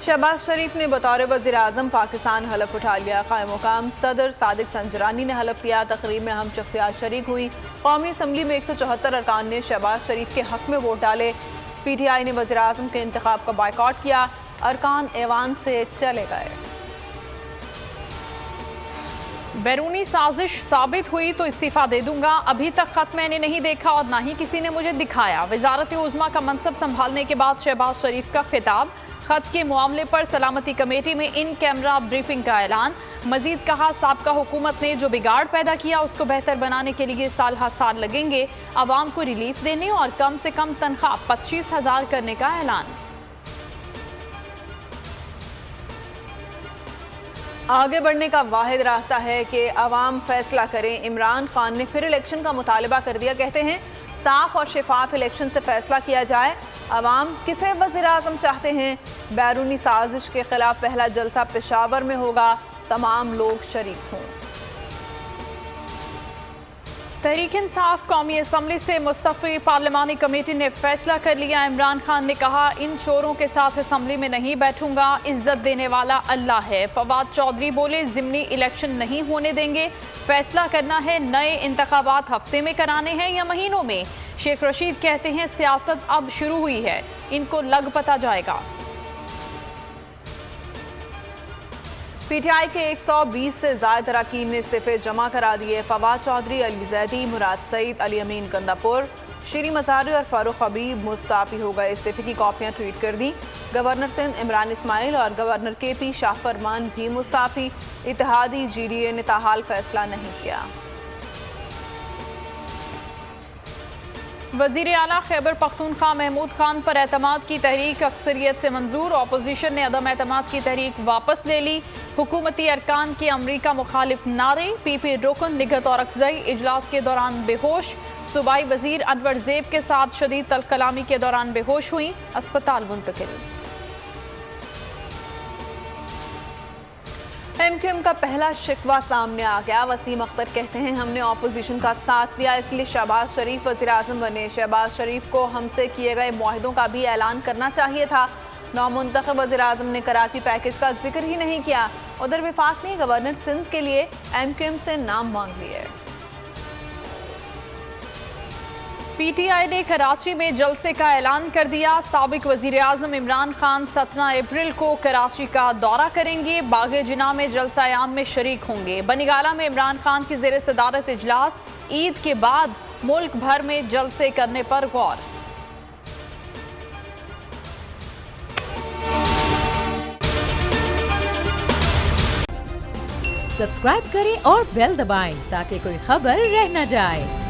शहबाज शरीफ ने बतौर वज़ीर आज़म पाकिस्तान हलफ उठा लिया। क़ायम मुक़ाम सदर सादिक संजरानी ने हलफ लिया। तकरीब में हम शख्सियात शरीक हुई। कौमी असम्बली में 174 अरकान ने शहबाज शरीफ के हक़ में वोट डाले। PTI ने वज़ीर आज़म के इंतखाब का बाइकआउट किया। अरकान ऐवान से चले गए। बैरूनी साजिश साबित हुई तो इस्तीफा दे दूंगा। अभी तक खत मैंने नहीं देखा और ना ही किसी ने मुझे दिखाया। वजारत उज़्मा का मनसब संभालने के बाद शहबाज शरीफ का खिताब। खत के मामले पर सलामती कमेटी में इन कैमरा ब्रीफिंग का ऐलान। मजीद कहा, साबका हुकूमत ने जो बिगाड़ पैदा किया उसको बेहतर बनाने के लिए साल हर साल लगेंगे। आवाम को रिलीफ देने और कम से कम तनख्वाह 25,000 करने का ऐलान। आगे बढ़ने का वाहिद रास्ता है कि अवाम फैसला करें। इमरान खान ने फिर इलेक्शन का मुतालबा कर दिया। कहते हैं साफ और शफाफ इलेक्शन से फैसला किया जाए। अवाम किसे वज़ीर आज़म चाहते हैं? बैरूनी साजिश के खिलाफ पहला जलसा पेशावर में होगा। तमाम लोग शरीक हों। तहरीक इंसाफ कौमी असम्बली से मुस्तफ़ी पार्लिमानी कमेटी ने फैसला कर लिया। इमरान खान ने कहा, इन चोरों के साथ असम्बली में नहीं बैठूंगा। इज्जत देने वाला अल्लाह है। फवाद चौधरी बोले, ज़िमनी इलेक्शन नहीं होने देंगे। फैसला करना है नए इंतखाबात हफ्ते में कराने हैं या महीनों में। शेख रशीद कहते हैं सियासत अब शुरू हुई है, इनको लग पता जाएगा। PTI के 120 से ज़ायद अरकान ने इस्तीफे जमा करा दिए। फवाद चौधरी, अली जैदी, मुराद सईद, अली अमीन कंदापुर, शीरी मज़ारी और फारूक हबीब मुस्ताफ़ी हो गए। इस्तीफे की कॉपियाँ ट्वीट कर दी। गवर्नर सिंध इमरान इस्माइल और गवर्नर KP शाह फरमान भी मुस्ताफ़ी। इत्तेहादी GDA ने ताहाल फैसला नहीं किया। वज़ीर आला खैबर पख्तूनख्वा महमूद खान पर एतमाद की तहरीक अक्सरियत से मंजूर। अपोजिशन ने अदम एतमाद की तहरीक वापस ले ली। हुकूमती अरकान के अमरीका मुखालिफ नारे। PP रुकन निगहत और अफजाई इजलास के दौरान बेहोश। सूबाई वजीर अनवर ज़ेब के साथ शदीद तलकलामी के दौरान बेहोश हुई, अस्पताल मुंतकिल। MQM का पहला शिकवा सामने आ गया। वसीम अख्तर कहते हैं, हमने अपोजिशन का साथ दिया इसलिए शहबाज शरीफ वज़ीर आज़म बने। शहबाज शरीफ को हमसे किए गए मुआहदों का भी ऐलान करना चाहिए था। नौमुंतखब वज़ीर आज़म ने कराची पैकेज का जिक्र ही नहीं किया। उधर वफाक ने गवर्नर सिंध के लिए MQM से नाम मांग लिए। PTI ने कराची में जलसे का ऐलान कर दिया। साबिक वज़ीर आज़म इमरान खान 17 अप्रैल को कराची का दौरा करेंगे। बागे जिना में जलसा आम में शरीक होंगे। बनीगाला में इमरान खान की ज़ेर सदारत इजलास। ईद के बाद मुल्क भर में जलसे करने पर गौर। सब्सक्राइब करें और बेल दबाएं ताकि कोई खबर रह न जाए।